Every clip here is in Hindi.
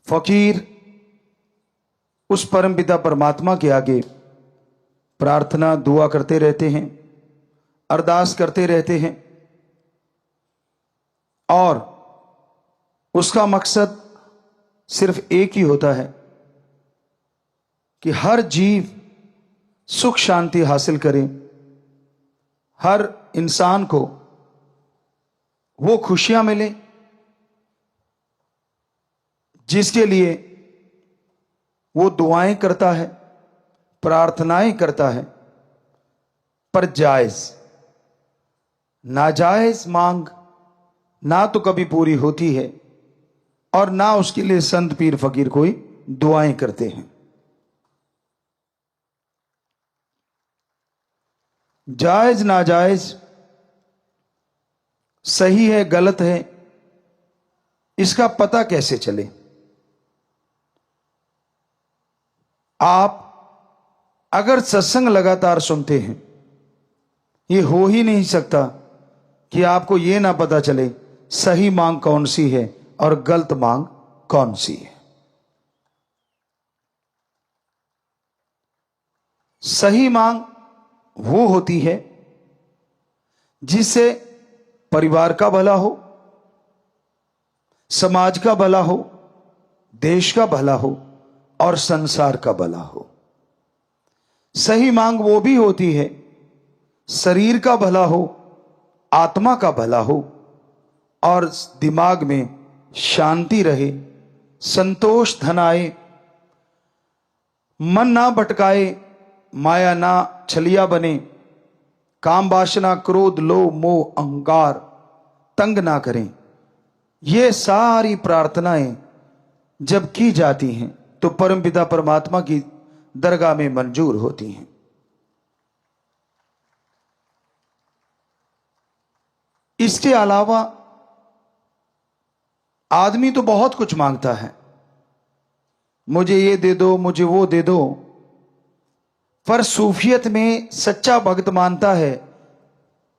फकीर उस परमपिता परमात्मा के आगे प्रार्थना दुआ करते रहते हैं, अरदास करते रहते हैं, और उसका मकसद सिर्फ एक ही होता है कि हर जीव सुख शांति हासिल करे, हर इंसान को वो खुशियां मिले जिसके लिए वो दुआएं करता है, प्रार्थनाएं करता है। पर जायज नाजायज मांग ना तो कभी पूरी होती है और ना उसके लिए संत पीर फकीर कोई दुआएं करते हैं। जायज नाजायज, सही है गलत है, इसका पता कैसे चले? आप अगर सत्संग लगातार सुनते हैं, ये हो ही नहीं सकता कि आपको ये ना पता चले सही मांग कौन सी है और गलत मांग कौन सी है। सही मांग वो होती है जिससे परिवार का भला हो, समाज का भला हो, देश का भला हो और संसार का भला हो। सही मांग वो भी होती है शरीर का भला हो, आत्मा का भला हो और दिमाग में शांति रहे, संतोष धन आए, मन ना भटकाए, माया ना छलिया बने, काम वासना क्रोध लोभ मोह अहंकार तंग ना करें। ये सारी प्रार्थनाएं जब की जाती हैं तो परमपिता परमात्मा की दरगाह में मंजूर होती हैं। इसके अलावा आदमी तो बहुत कुछ मांगता है, मुझे ये दे दो, मुझे वो दे दो, पर सूफियत में सच्चा भक्त मानता है,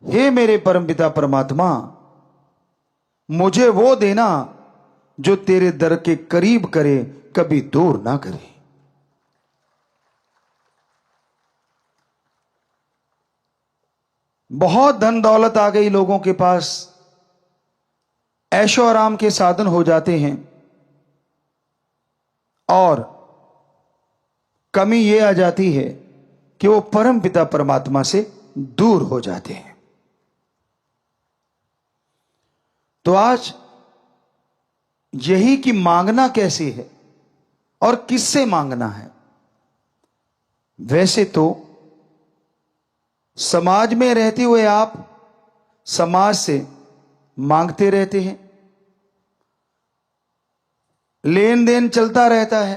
हे मेरे परमपिता परमात्मा, मुझे वो देना जो तेरे दर के करीब करे, कभी दूर ना करे। बहुत धन दौलत आ गई लोगों के पास, ऐशो आराम के साधन हो जाते हैं और कमी ये आ जाती है कि वो परम पिता परमात्मा से दूर हो जाते हैं। तो आज यही कि मांगना कैसे है और किससे मांगना है। वैसे तो समाज में रहते हुए आप समाज से मांगते रहते हैं, लेन देन चलता रहता है,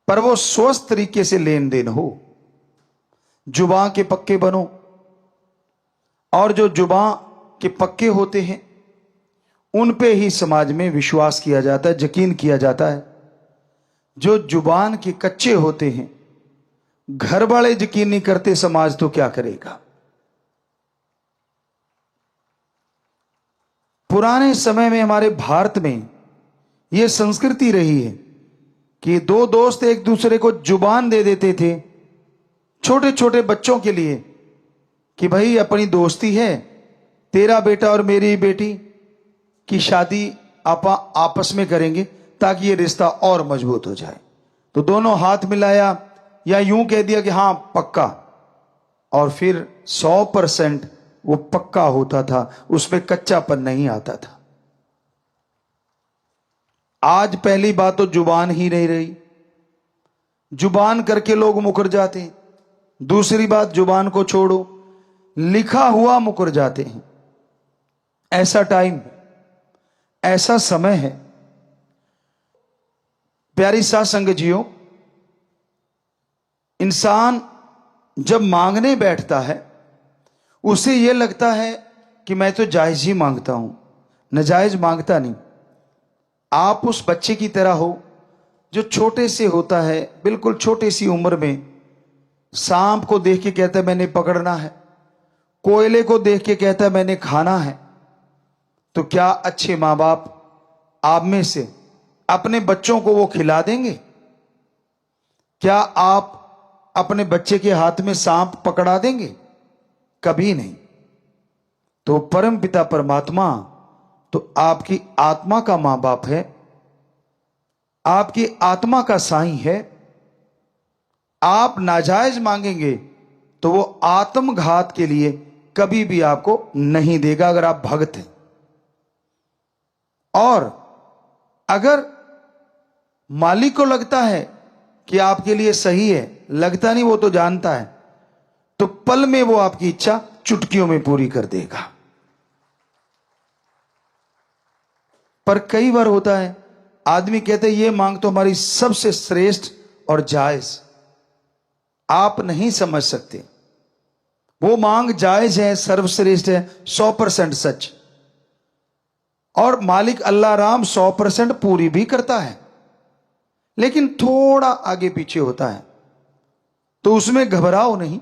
पर वो स्वस्थ तरीके से लेन देन हो। जुबान के पक्के बनो, और जो जुबान के पक्के होते हैं उन पे ही समाज में विश्वास किया जाता है, यकीन किया जाता है। जो जुबान के कच्चे होते हैं, घर वाले यकीन नहीं करते, समाज तो क्या करेगा। पुराने समय में हमारे भारत में यह संस्कृति रही है कि दो दोस्त एक दूसरे को जुबान दे देते थे छोटे छोटे बच्चों के लिए कि भाई अपनी दोस्ती है, तेरा बेटा और मेरी बेटी की शादी आपस में करेंगे ताकि ये रिश्ता और मजबूत हो जाए। तो दोनों हाथ मिलाया या यूं कह दिया कि हां पक्का, और फिर 100% वो पक्का होता था, उसमें कच्चापन नहीं आता था। आज पहली बात तो जुबान ही नहीं रही, जुबान करके लोग मुकर जाते हैं। दूसरी बात, जुबान को छोड़ो, लिखा हुआ मुकर जाते हैं। ऐसा टाइम, ऐसा समय है। प्यारी साध संगत जियो, इंसान जब मांगने बैठता है उसे यह लगता है कि मैं तो जायज ही मांगता हूं, नाजायज मांगता नहीं। आप उस बच्चे की तरह हो जो छोटे से होता है, बिल्कुल छोटी सी उम्र में सांप को देख के कहता है मैंने पकड़ना है, कोयले को देख के कहता है मैंने खाना है। तो क्या अच्छे मां बाप आप में से अपने बच्चों को वो खिला देंगे? क्या आप अपने बच्चे के हाथ में सांप पकड़ा देंगे? कभी नहीं। तो परम पिता परमात्मा तो आपकी आत्मा का मां बाप है, आपकी आत्मा का साईं है। आप नाजायज मांगेंगे तो वो आत्मघात के लिए कभी भी आपको नहीं देगा, अगर आप भक्त हैं। और अगर मालिक को लगता है कि आपके लिए सही है, लगता नहीं, वो तो जानता है, तो पल में वो आपकी इच्छा चुटकियों में पूरी कर देगा। पर कई बार होता है, आदमी कहते हैं ये मांग तो हमारी सबसे श्रेष्ठ और जायज। आप नहीं समझ सकते, वो मांग जायज है, सर्वश्रेष्ठ है, 100% सच, और मालिक अल्लाह राम 100% पूरी भी करता है। लेकिन थोड़ा आगे पीछे होता है, तो उसमें घबराओ नहीं,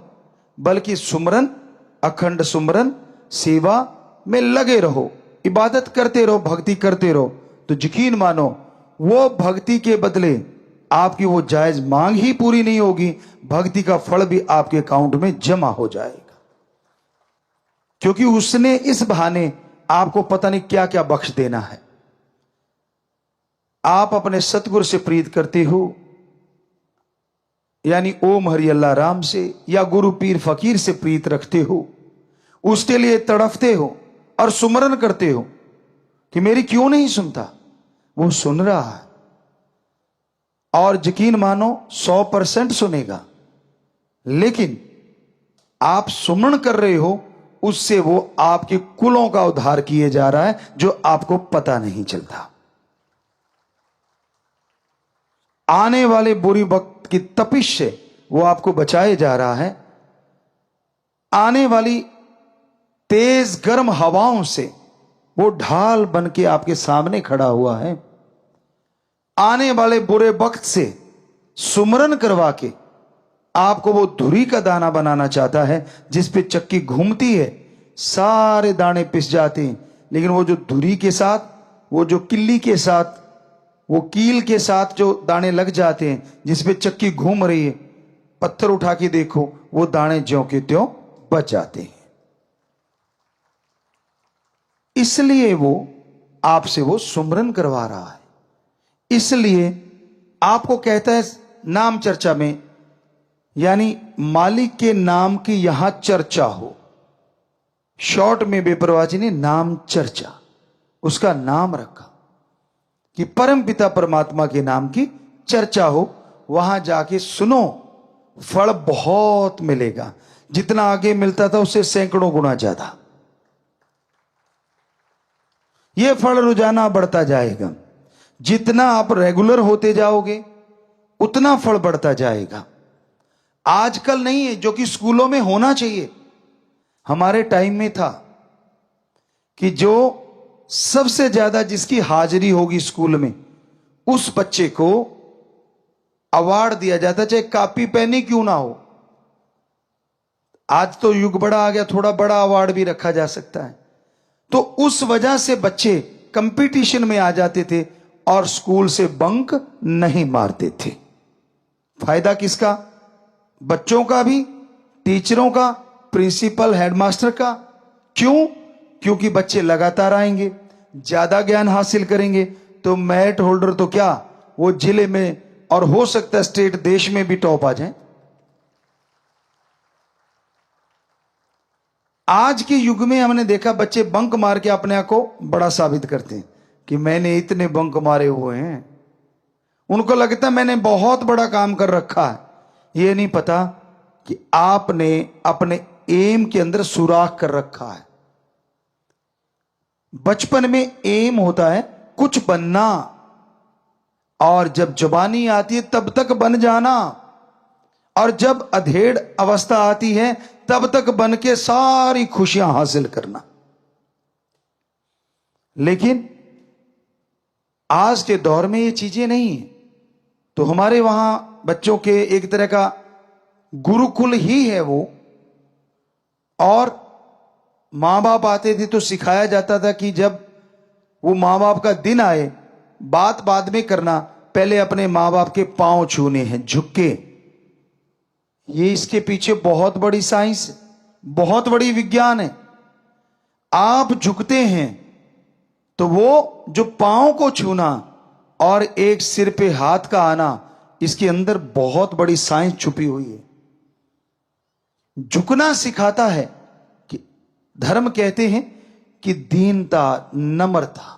बल्कि सुमरन, अखंड सुमरन, सेवा में लगे रहो, इबादत करते रहो, भक्ति करते रहो। तो यकीन मानो वो भक्ति के बदले आपकी वो जायज मांग ही पूरी नहीं होगी, भक्ति का फल भी आपके अकाउंट में जमा हो जाएगा। क्योंकि उसने इस बहाने आपको पता नहीं क्या क्या बख्श देना है। आप अपने सतगुरु से प्रीत करते हो, यानी ओम हरि अल्लाह राम से, या गुरु पीर फकीर से प्रीत रखते हो, उसके लिए तड़फते हो और सुमरन करते हो कि मेरी क्यों नहीं सुनता। वो सुन रहा है, और यकीन मानो 100% सुनेगा। लेकिन आप सुमरन कर रहे हो, उससे वो आपके कुलों का उद्धार किए जा रहा है, जो आपको पता नहीं चलता। आने वाले बुरी वक्त की तपिश से वो आपको बचाए जा रहा है। आने वाली तेज गर्म हवाओं से वो ढाल बन के आपके सामने खड़ा हुआ है। आने वाले बुरे वक्त से सुमरन करवा के आपको वो धुरी का दाना बनाना चाहता है, जिस पे चक्की घूमती है, सारे दाने पिस जाते हैं, लेकिन वो जो धुरी के साथ, वो जो किल्ली के साथ, वो कील के साथ जो दाने लग जाते हैं, जिस पे चक्की घूम रही है, पत्थर उठा के देखो, वो दाने ज्यों के त्यों बच जाते हैं। इसलिए वो आपसे वो सुमरन करवा रहा है। इसलिए आपको कहता है नाम चर्चा में, यानी मालिक के नाम की यहां चर्चा हो। शॉर्ट में बेपरवाह जी ने नाम चर्चा उसका नाम रखा कि परम पिता परमात्मा के नाम की चर्चा हो। वहां जाके सुनो, फल बहुत मिलेगा। जितना आगे मिलता था उससे सैकड़ों गुना ज्यादा यह फल रोजाना बढ़ता जाएगा। जितना आप रेगुलर होते जाओगे उतना फल बढ़ता जाएगा। आजकल नहीं है जो कि स्कूलों में होना चाहिए। हमारे टाइम में था कि जो सबसे ज्यादा जिसकी हाजिरी होगी स्कूल में, उस बच्चे को अवार्ड दिया जाता, चाहे कॉपी पेन ही क्यों ना हो। आज तो युग बड़ा आ गया, थोड़ा बड़ा अवार्ड भी रखा जा सकता है। तो उस वजह से बच्चे कंपटीशन में आ जाते थे और स्कूल से बंक नहीं मारते थे। फायदा किसका? बच्चों का भी, टीचरों का, प्रिंसिपल, हेडमास्टर का। क्यों? क्योंकि बच्चे लगातार आएंगे, ज्यादा ज्ञान हासिल करेंगे, तो मेरिट होल्डर तो क्या, वो जिले में और हो सकता है स्टेट, देश में भी टॉप आ जाए। आज के युग में हमने देखा बच्चे बंक मार के अपने आप को बड़ा साबित करते हैं कि मैंने इतने बंक मारे हुए हैं। उनको लगता है मैंने बहुत बड़ा काम कर रखा है। ये नहीं पता कि आपने अपने एम के अंदर सुराख कर रखा है। बचपन में एम होता है कुछ बनना, और जब जवानी आती है तब तक बन जाना, और जब अधेड़ अवस्था आती है तब तक बन के सारी खुशियां हासिल करना। लेकिन आज के दौर में ये चीजें नहीं है। तो हमारे वहां बच्चों के एक तरह का गुरुकुल ही है वो, और मां बाप आते थे तो सिखाया जाता था कि जब वो मां बाप का दिन आए बात बाद में करना, पहले अपने माँ बाप के पांव छूने हैं झुक के। ये इसके पीछे बहुत बड़ी साइंस, बहुत बड़ी विज्ञान है। आप झुकते हैं तो वो जो पांव को छूना और एक सिर पे हाथ का आना, इसके अंदर बहुत बड़ी साइंस छुपी हुई है। झुकना सिखाता है कि धर्म कहते हैं कि दीनता, नम्रता,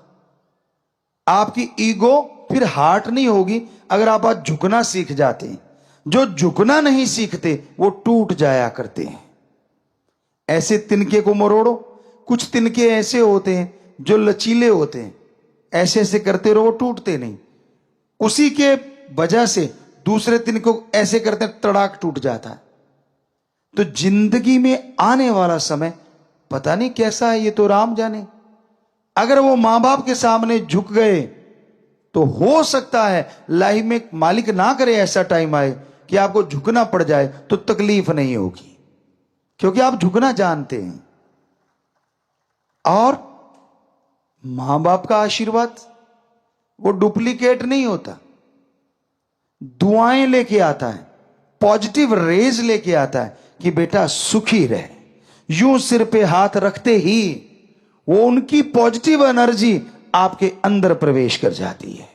आपकी ईगो फिर हार्ट नहीं होगी अगर आप आज झुकना सीख जाते हैं। जो झुकना नहीं सीखते वो टूट जाया करते हैं। ऐसे तिनके को मरोड़ो, कुछ तिनके ऐसे होते हैं जो लचीले होते हैं, ऐसे ऐसे करते रहो, टूटते नहीं। उसी के वजह से दूसरे तिनके को ऐसे करते तड़ाक टूट जाता है। तो जिंदगी में आने वाला समय पता नहीं कैसा है, ये तो राम जाने। अगर वो मां बाप के सामने झुक गए तो हो सकता है लाइफ में मालिक ना करे ऐसा टाइम आए कि आपको झुकना पड़ जाए, तो तकलीफ नहीं होगी क्योंकि आप झुकना जानते हैं। और मां बाप का आशीर्वाद वो डुप्लीकेट नहीं होता, दुआएं लेके आता है, पॉजिटिव रेज लेके आता है कि बेटा सुखी रहे। यूं सिर पे हाथ रखते ही वो उनकी पॉजिटिव एनर्जी आपके अंदर प्रवेश कर जाती है।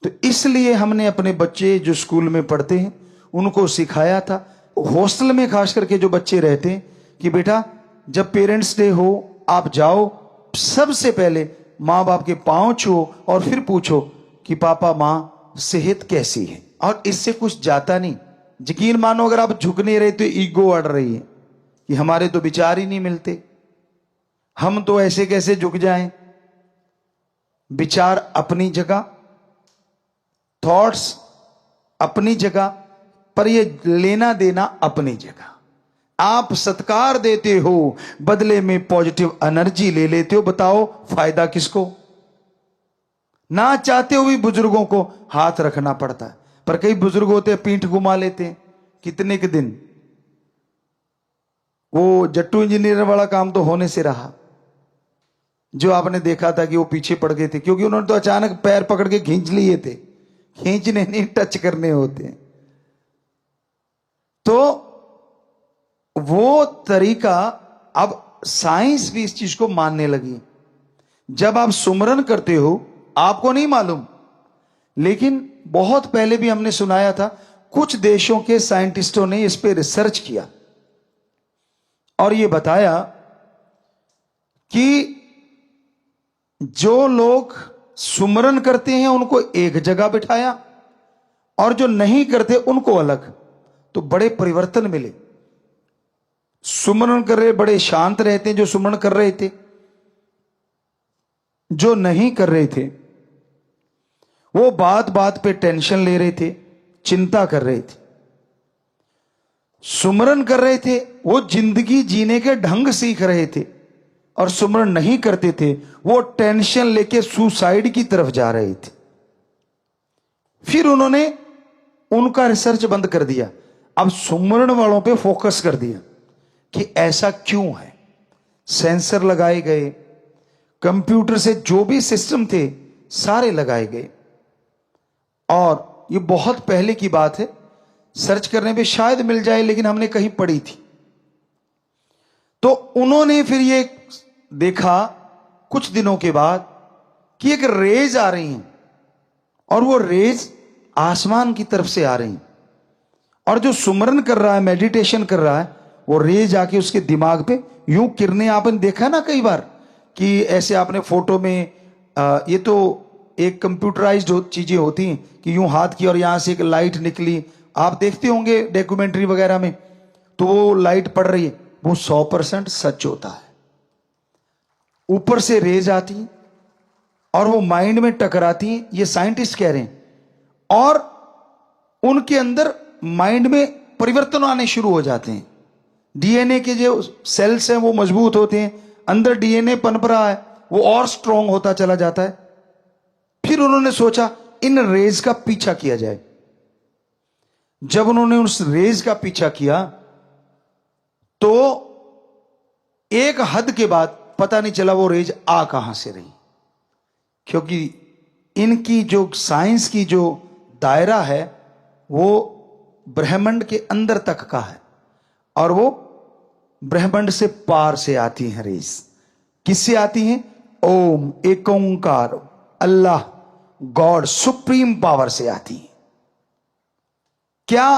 तो इसलिए हमने अपने बच्चे जो स्कूल में पढ़ते हैं उनको सिखाया था, हॉस्टल में खास करके जो बच्चे रहते हैं, कि बेटा जब पेरेंट्स डे हो आप जाओ, सबसे पहले माँ बाप के पांव छुओ और फिर पूछो कि पापा माँ सेहत कैसी है। और इससे कुछ जाता नहीं। यकीन मानो अगर आप झुक नहीं रहे तो ईगो अड़ रही है कि हमारे तो विचार ही नहीं मिलते, हम तो ऐसे कैसे झुक जाएं। विचार अपनी जगह, थॉट्स अपनी जगह, पर ये लेना देना अपनी जगह। आप सत्कार देते हो, बदले में पॉजिटिव एनर्जी ले लेते हो। बताओ फायदा किसको। ना चाहते हुए बुजुर्गों को हाथ रखना पड़ता है, पर कई बुजुर्ग होते हैं पीठ घुमा लेते हैं कितने के दिन। वो जट्टू इंजीनियर वाला काम तो होने से रहा, जो आपने देखा था कि वो पीछे पड़ गए थे क्योंकि उन्होंने तो अचानक पैर पकड़ के खींच लिए थे। खींचने नहीं, टच करने होते हैं। तो वो तरीका, अब साइंस भी इस चीज को मानने लगी। जब आप सुमरन करते हो, आपको नहीं मालूम, लेकिन बहुत पहले भी हमने सुनाया था, कुछ देशों के साइंटिस्टों ने इस पे रिसर्च किया और ये बताया कि जो लोग सुमरन करते हैं उनको एक जगह बिठाया और जो नहीं करते उनको अलग। तो बड़े परिवर्तन मिले। सुमरन कर रहे बड़े शांत रहते हैं जो सुमरन कर रहे थे, जो नहीं कर रहे थे वो बात बात पे टेंशन ले रहे थे, चिंता कर रहे थे। सुमरन कर रहे थे वो जिंदगी जीने के ढंग सीख रहे थे, और सुमरन नहीं करते थे वो टेंशन लेके सुसाइड की तरफ जा रहे थे। फिर उन्होंने उनका रिसर्च बंद कर दिया, अब सुमरन वालों पे फोकस कर दिया कि ऐसा क्यों है। सेंसर लगाए गए, कंप्यूटर से जो भी सिस्टम थे सारे लगाए गए, और ये बहुत पहले की बात है, सर्च करने पे शायद मिल जाए, लेकिन हमने कहीं पढ़ी थी। तो उन्होंने फिर ये देखा कुछ दिनों के बाद कि एक रेज आ रही हैं, और वो रेज आसमान की तरफ से आ रही हैं, और जो सुमरन कर रहा है, मेडिटेशन कर रहा है, वो रेज आके उसके दिमाग पे यूं किरणें, आपने देखा ना कई बार कि ऐसे आपने फोटो में ये तो एक कंप्यूटराइज्ड चीजें होती हैं कि यूं हाथ की और यहां से एक लाइट निकली, आप देखते होंगे डॉक्यूमेंट्री वगैरह में, तो वो लाइट पड़ रही है, वो 100% सच होता है। ऊपर से रेज आती हैं और वो माइंड में टकराती हैं, ये साइंटिस्ट कह रहे हैं, और उनके अंदर माइंड में परिवर्तन आने शुरू हो जाते हैं। डीएनए के जो सेल्स हैं वो मजबूत होते हैं, अंदर डीएनए पनप रहा है, वो और स्ट्रांग होता चला जाता है। फिर उन्होंने सोचा इन रेज का पीछा किया जाए। जब उन्होंने उस रेज का पीछा किया तो एक हद के बाद पता नहीं चला वो रेज आ कहां से रही, क्योंकि इनकी जो साइंस की जो दायरा है वो ब्रह्मांड के अंदर तक का है, और वो ब्रह्मांड से पार से आती हैं रेज। किससे आती हैं? ओम, एक ओंकार, अल्लाह, गॉड, सुप्रीम पावर से आती है। क्या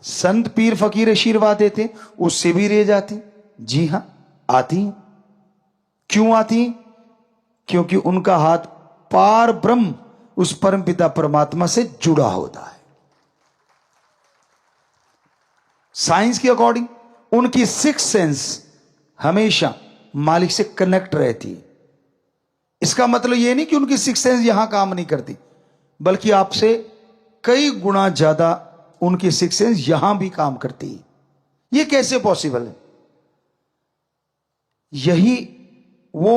संत पीर फकीर आशीर्वाद देते उससे भी रेज आती? जी हां, आती हैं। क्यों आती हैं? क्योंकि उनका हाथ पार ब्रह्म उस परमपिता परमात्मा से जुड़ा होता है। साइंस के अकॉर्डिंग उनकी सिक्स सेंस हमेशा मालिक से कनेक्ट रहती है। इसका मतलब यह नहीं कि उनकी सिक्स सेंस यहां काम नहीं करती, बल्कि आपसे कई गुना ज्यादा उनकी सिक्स सेंस यहां भी काम करती है। यह कैसे पॉसिबल है? यही वो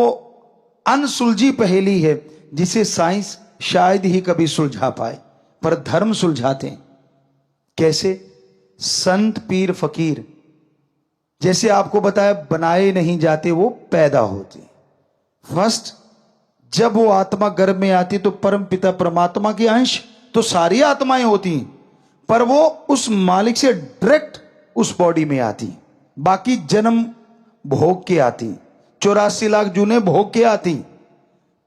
अनसुलझी पहेली है जिसे साइंस शायद ही कभी सुलझा पाए, पर धर्म सुलझाते हैं। कैसे? संत पीर फकीर जैसे आपको बताया बनाए नहीं जाते, वो पैदा होते। फर्स्ट जब वो आत्मा गर्भ में आती तो परम पिता परमात्मा के अंश तो सारी आत्माएं होती हैं, पर वो उस मालिक से डायरेक्ट उस बॉडी में आती। बाकी जन्म भोग के आती, 84 लाख जूने भोग के आती।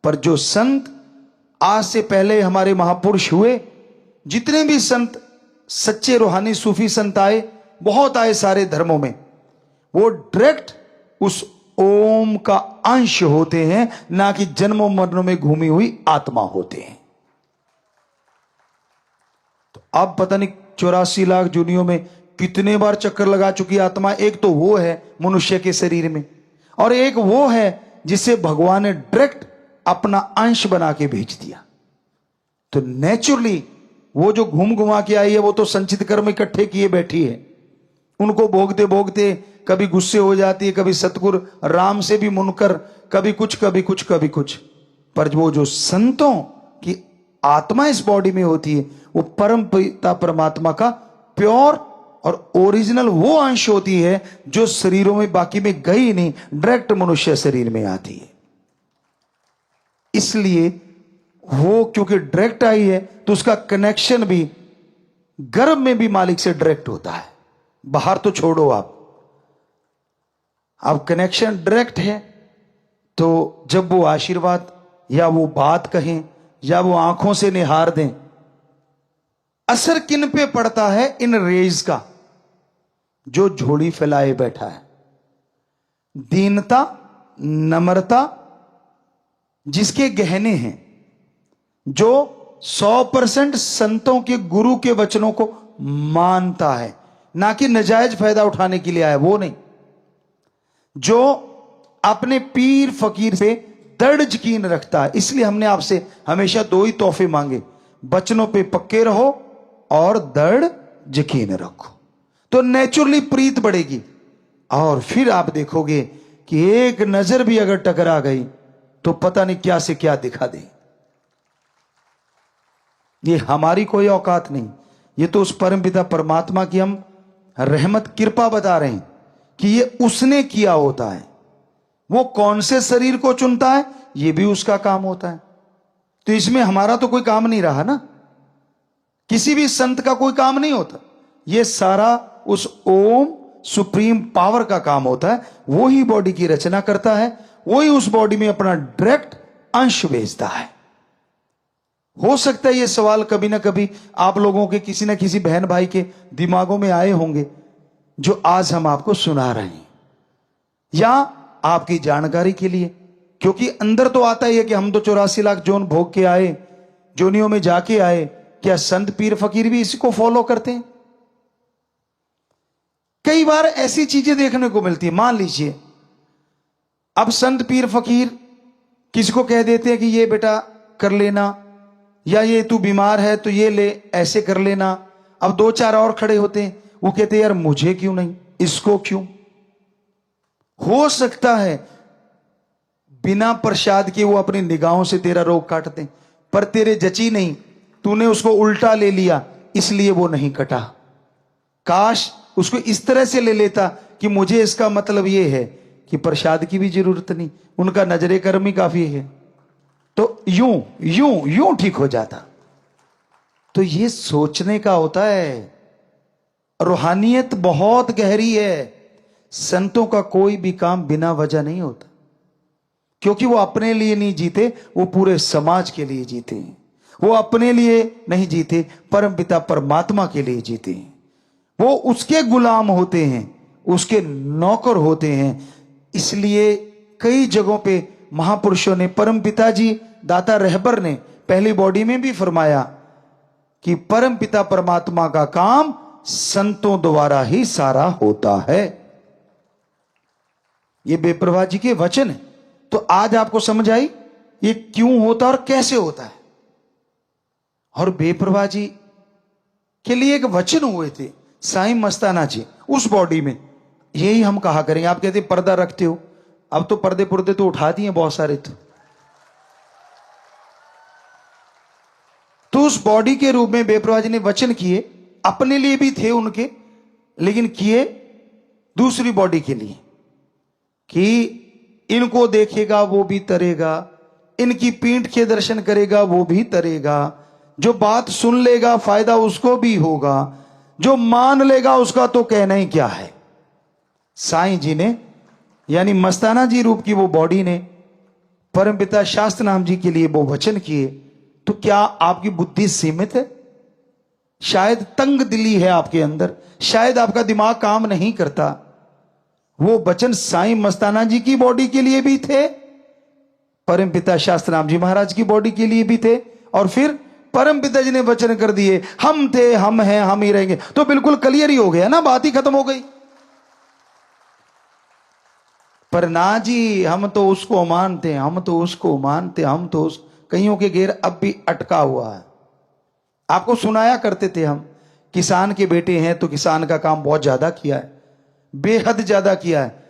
पर जो संत आज से पहले हमारे महापुरुष हुए, जितने भी संत सच्चे रूहानी सूफी संत आए, बहुत आए सारे धर्मों में, वो डायरेक्ट उस ओम का अंश होते हैं, ना कि जन्मों मरणों में घूमी हुई आत्मा होते हैं। तो अब पता नहीं 84 लाख जूनियों में कितने बार चक्कर लगा चुकी आत्मा। एक तो वो है मनुष्य के शरीर में, और एक वो है जिसे भगवान ने डायरेक्ट अपना अंश बना के भेज दिया। तो नेचुरली वो जो घूम घुमा के आई है, वो तो संचित कर्म इकट्ठे किए बैठी है। उनको भोगते भोगते कभी गुस्से हो जाती है, कभी सतगुरु राम से भी मुनकर, कभी कुछ कभी कुछ कभी कुछ। पर वो जो संतों की आत्मा इस बॉडी में होती है, वो परम पिता परमात्मा का प्योर और ओरिजिनल वो अंश होती है जो शरीरों में बाकी में गई नहीं, डायरेक्ट मनुष्य शरीर में आती है। इसलिए वो क्योंकि डायरेक्ट आई है तो उसका कनेक्शन भी गर्भ में भी मालिक से डायरेक्ट होता है। बाहर तो छोड़ो आप, अब कनेक्शन डायरेक्ट है। तो जब वो आशीर्वाद या वो बात कहें या वो आंखों से निहार दें, असर किन पे पड़ता है? इन रेज का। जो झोली फैलाए बैठा है, दीनता, नम्रता जिसके गहने हैं, जो 100% संतों के गुरु के वचनों को मानता है, ना कि नजायज फायदा उठाने के लिए आया, वो नहीं। जो अपने पीर फकीर पे दृढ़ यकीन रखता है। इसलिए हमने आपसे हमेशा दो ही तोहफे मांगे, वचनों पे पक्के रहो और दृढ़ यकीन रखो, तो नेचुरली प्रीत बढ़ेगी। और फिर आप देखोगे कि एक नजर भी अगर टकरा गई तो पता नहीं क्या से क्या दिखा दे। ये हमारी कोई औकात नहीं, ये तो उस परमपिता परमात्मा की हम रहमत कृपा बता रहे हैं कि ये उसने किया होता है। वो कौन से शरीर को चुनता है, ये भी उसका काम होता है। तो इसमें हमारा तो कोई काम नहीं रहा ना, किसी भी संत का कोई काम नहीं होता। ये सारा उस ओम सुप्रीम पावर का काम होता है। वो ही बॉडी की रचना करता है, वो ही उस बॉडी में अपना डायरेक्ट अंश भेजता है। हो सकता है ये सवाल कभी ना कभी आप लोगों के किसी ना किसी बहन भाई के दिमागों में आए होंगे, जो आज हम आपको सुना रहे हैं, या आपकी जानकारी के लिए। क्योंकि अंदर तो आता ही है कि हम तो 84 लाख जोन भोग के आए, जोनियों में जाके आए। क्या संत पीर फकीर भी इसी को फॉलो करते हैं? कई बार ऐसी चीजें देखने को मिलती है। मान लीजिए अब संत पीर फकीर किसी को कह देते हैं कि ये बेटा कर लेना, या ये तू बीमार है तो ये ले, ऐसे कर लेना। अब 2-4 और खड़े होते हैं, वो कहते हैं यार मुझे क्यों नहीं, इसको क्यों। हो सकता है बिना प्रसाद के वो अपनी निगाहों से तेरा रोग काटते हैं, पर तेरे जची नहीं, तूने उसको उल्टा ले लिया इसलिए वो नहीं कटा। काश उसको इस तरह से ले लेता कि मुझे इसका मतलब ये है कि प्रसाद की भी जरूरत नहीं, उनका नजरे कर्म ही काफी है, तो यूं यूं यूं ठीक हो जाता। तो ये सोचने का होता है। रूहानियत बहुत गहरी है। संतों का कोई भी काम बिना वजह नहीं होता, क्योंकि वो अपने लिए नहीं जीते, वो पूरे समाज के लिए जीते हैं। वो अपने लिए नहीं जीते, परमपिता परमात्मा के लिए जीते हैं। वो उसके गुलाम होते हैं, उसके नौकर होते हैं। इसलिए कई जगहों पे महापुरुषों ने, परमपिता जी दाता रहबर ने पहली बॉडी में भी फरमाया कि परमपिता परमात्मा का काम संतों द्वारा ही सारा होता है। ये बेप्रवाह जी के वचन है। तो आज आपको समझ आई ये क्यों होता और कैसे होता है। और बेप्रवाह जी के लिए एक वचन हुए थे साईं मस्ताना जी उस बॉडी में, यही हम कहा करेंगे। आप कहते पर्दा रखते हो, अब तो पर्दे पुर्दे तो उठा दिए बहुत सारे। तो उस बॉडी के रूप में बेप्रवाह जी ने वचन किए, अपने लिए भी थे उनके, लेकिन किए दूसरी बॉडी के लिए कि इनको देखेगा वो भी तरेगा, इनकी पीठ के दर्शन करेगा वो भी तरेगा, जो बात सुन लेगा फायदा उसको भी होगा, जो मान लेगा उसका तो कहना ही क्या है। साईं जी ने यानी मस्ताना जी रूप की वो बॉडी ने परमपिता शास्त्र नाम जी के लिए वो वचन किए। तो क्या आपकी बुद्धि सीमित है? शायद तंग दिली है आपके अंदर, शायद आपका दिमाग काम नहीं करता। वो वचन साईं मस्ताना जी की बॉडी के लिए भी थे, परमपिता शास्त्र नाम जी महाराज की बॉडी के लिए भी थे, और फिर परमपिता जी ने वचन कर दिए हम थे, हम हैं, हम ही रहेंगे। तो बिल्कुल क्लियर ही हो गया ना, बात ही खत्म हो गई। पर ना जी, हम तो उसको मानते, हम तो उसको मानते, हम तो उस कईयों के घेर अब भी अटका हुआ है। आपको सुनाया करते थे हम, किसान के बेटे हैं तो किसान का काम बहुत ज्यादा किया है, बेहद ज्यादा किया है।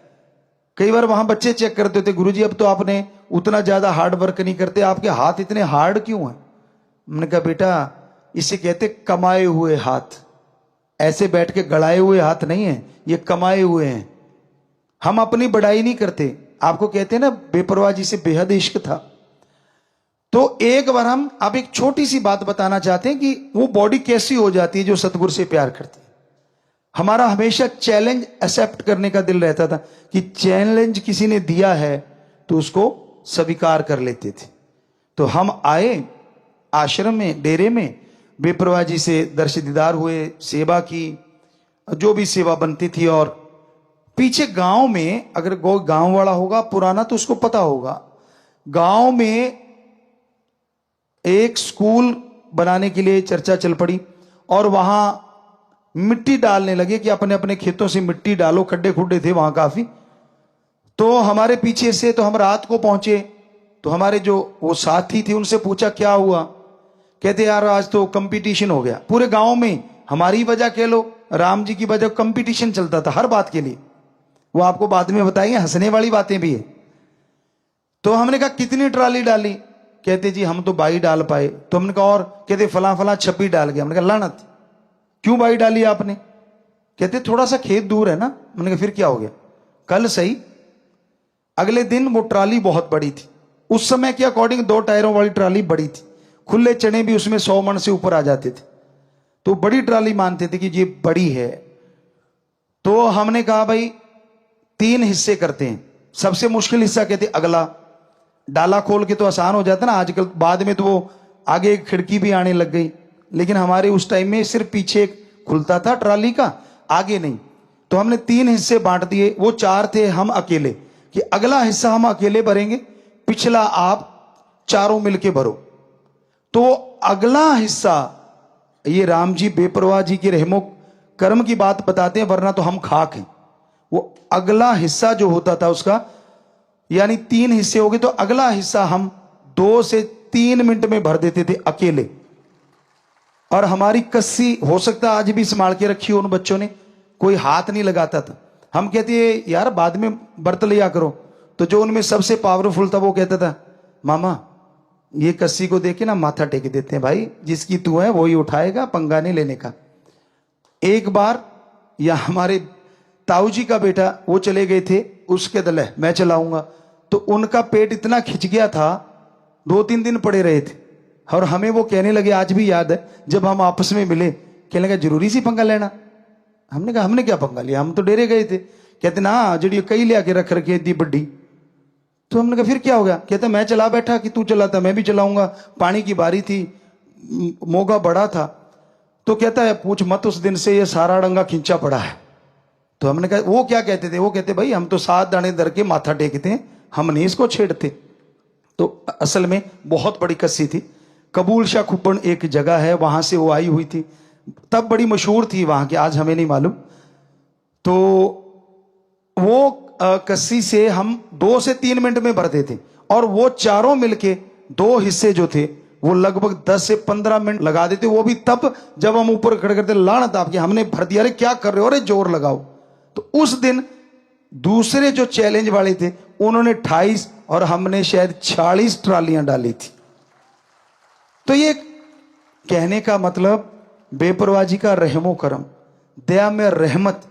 कई बार वहां बच्चे चेक करते थे, गुरुजी अब तो आपने उतना ज्यादा हार्ड वर्क नहीं करते, आपके हाथ इतने हार्ड क्यों हैं? मैंने कहा बेटा इसे कहते कमाए हुए हाथ, ऐसे बैठ के गड़ाए हुए हाथ नहीं है, ये कमाए हुए हैं। हम अपनी बढ़ाई नहीं करते। आपको कहते हैं ना बेपरवाह जी से बेहद इश्क था। तो एक बार हम आप एक छोटी सी बात बताना चाहते हैं कि वो बॉडी कैसी हो जाती है जो सतगुरु से प्यार करती है। हमारा हमेशा चैलेंज एक्सेप्ट करने का दिल रहता था कि चैलेंज किसी ने दिया है तो उसको स्वीकार कर लेते थे। तो हम आए आश्रम में, डेरे में, बेपरवाह जी से दर्श दीदार हुए, सेवा की, जो भी सेवा बनती थी। और पीछे गांव में, अगर कोई गांव वाला होगा पुराना तो उसको पता होगा, गांव में एक स्कूल बनाने के लिए चर्चा चल पड़ी और वहां मिट्टी डालने लगे कि अपने अपने खेतों से मिट्टी डालो, खड्डे खुड्डे थे वहां काफी। तो हमारे पीछे से, तो हम रात को पहुंचे, तो हमारे जो वो साथी थे उनसे पूछा क्या हुआ। कहते यार आज तो कंपटीशन हो गया पूरे गांव में, हमारी वजह कह लो, राम जी की वजह, कंपटीशन चलता था हर बात के लिए। वो आपको बाद में बताएंगे, हंसने वाली बातें भी है। तो हमने कहा कितनी ट्राली डाली? कहते जी हम तो 22 डाल पाए। तो हमने कहा और? कहते फला फला 26 डाल गया। हमने कहा लानत, क्यों 22 डाली आपने? कहते थोड़ा सा खेत दूर है ना। मैंने कहा फिर क्या हो गया, कल सही। अगले दिन वो ट्राली बहुत बड़ी थी, उस समय के अकॉर्डिंग 2 टायरों वाली ट्राली बड़ी थी, खुले चने भी उसमें 100 मन से ऊपर आ जाते थे, तो बड़ी ट्राली मानते थे कि ये बड़ी है। तो हमने कहा भाई 3 हिस्से करते हैं। सबसे मुश्किल हिस्सा कहते अगला, डाला खोल के तो आसान हो जाता ना आजकल, बाद में तो वो आगे एक खिड़की भी आने लग गई, लेकिन हमारे उस टाइम में सिर्फ पीछे एक खुलता था ट्राली का, आगे नहीं। तो हमने 3 हिस्से बांट दिए, वो 4 थे, हम अकेले, कि अगला हिस्सा हम अकेले भरेंगे, पिछला आप चारों मिलके भरो। तो अगला हिस्सा, ये राम जी बेपरवाह जी की रहमो कर्म की बात बताते हैं, वरना तो हम खाक हैं। वो अगला हिस्सा जो होता था उसका, यानी 3 हिस्से हो गए, तो अगला हिस्सा हम 2 से 3 मिनट में भर देते थे अकेले। और हमारी कस्सी हो सकता आज भी संभाल के रखी हो उन बच्चों ने, कोई हाथ नहीं लगाता था। हम कहते यार बाद में बर्त लिया करो। तो जो उनमें सबसे पावरफुल था वो कहता था मामा ये कस्सी को देके ना माथा टेक देते हैं, भाई जिसकी तू है वही उठाएगा, पंगा नहीं लेने का। एक बार या हमारे ताऊ जी का बेटा वो चले गए थे, उसके दल मैं चलाऊंगा, तो उनका पेट इतना खिंच गया था 2-3 दिन पड़े रहे थे। और हमें वो कहने लगे, आज भी याद है जब हम आपस में मिले, कहने लगा जरूरी सी पंगा लेना। हमने कहा हमने क्या पंगा लिया, हम तो डेरे गए थे। कहते ना जड़ी कई ले आके रख रखी इतनी बड्डी। तो हमने कहा फिर क्या हो गया, कहते मैं चला बैठा कि तू चलाता मैं भी चलाऊंगा, पानी की बारी थी, मोगा बड़ा था। तो कहता है पूछ मत, उस दिन से ये सारा डंगा खींचा पड़ा है। तो हमने कहा वो क्या कहते थे, वो कहते भाई हम तो 7 दाने दर के माथा टेकते हैं, हम नहीं इसको छेड़ते। तो असल में बहुत बड़ी कस्सी थी। कबूल शाह खुब्बन एक जगह है, वहां से वो आई हुई थी, तब बड़ी मशहूर थी वहां की, आज हमें नहीं मालूम। तो वो कस्सी से हम 2 से 3 मिनट में भरते थे, और वो चारों मिलके 2 हिस्से जो थे वो लगभग 10 से 15 मिनट लगा देते, वो भी तब जब हम ऊपर खड़े करते लानत आपके, हमने भर दिया, अरे क्या कर रहे हो, अरे जोर लगाओ। तो उस दिन दूसरे जो चैलेंज वाले थे उन्होंने 28 और हमने शायद 40 ट्रालियां डाली थी। तो ये कहने का मतलब बेपरवाही का रहमो करम, दया में रहमत,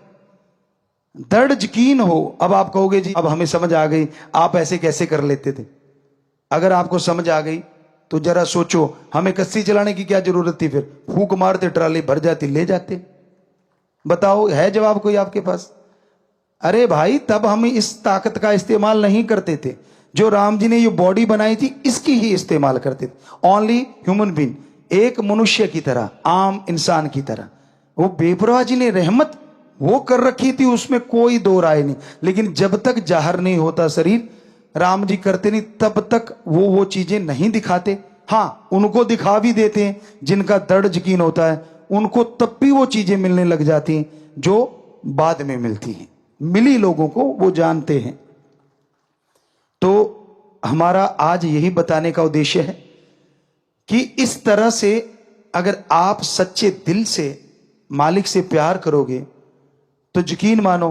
दृढ़ यकीन हो। अब आप कहोगे जी अब हमें समझ आ गई, आप ऐसे कैसे कर लेते थे। अगर आपको समझ आ गई तो जरा सोचो, हमें कस्सी चलाने की क्या जरूरत थी, फिर फूंक मारते ट्राली भर जाती ले जाते। बताओ है जवाब कोई आपके पास। अरे भाई तब हम इस ताकत का इस्तेमाल नहीं करते थे, जो राम जी ने ये बॉडी बनाई थी इसकी ही इस्तेमाल करते थे। ओनली ह्यूमन बीइंग, एक मनुष्य की तरह, आम इंसान की तरह। वो बेपरवाह जी ने रहमत वो कर रखी थी, उसमें कोई दो राय नहीं। लेकिन जब तक जाहिर नहीं होता शरीर, राम जी करते नहीं, तब तक वो चीजें नहीं दिखाते। हाँ उनको दिखा भी देते हैं, जिनका दृढ़ यकीन होता है उनको तब भी वो चीजें मिलने लग जाती हैं जो बाद में मिलती हैं। मिली लोगों को वो जानते हैं। तो हमारा आज यही बताने का उद्देश्य है कि इस तरह से अगर आप सच्चे दिल से मालिक से प्यार करोगे तो यकीन मानो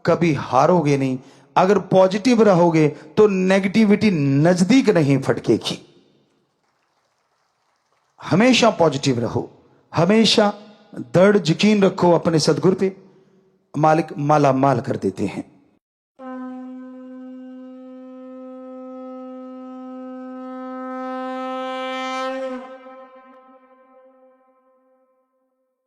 कभी हारोगे नहीं। अगर पॉजिटिव रहोगे तो नेगेटिविटी नजदीक नहीं फटकेगी। हमेशा पॉजिटिव रहो, हमेशा दृढ़ यकीन रखो अपने सदगुरु पे, मालिक माला माल कर देते हैं।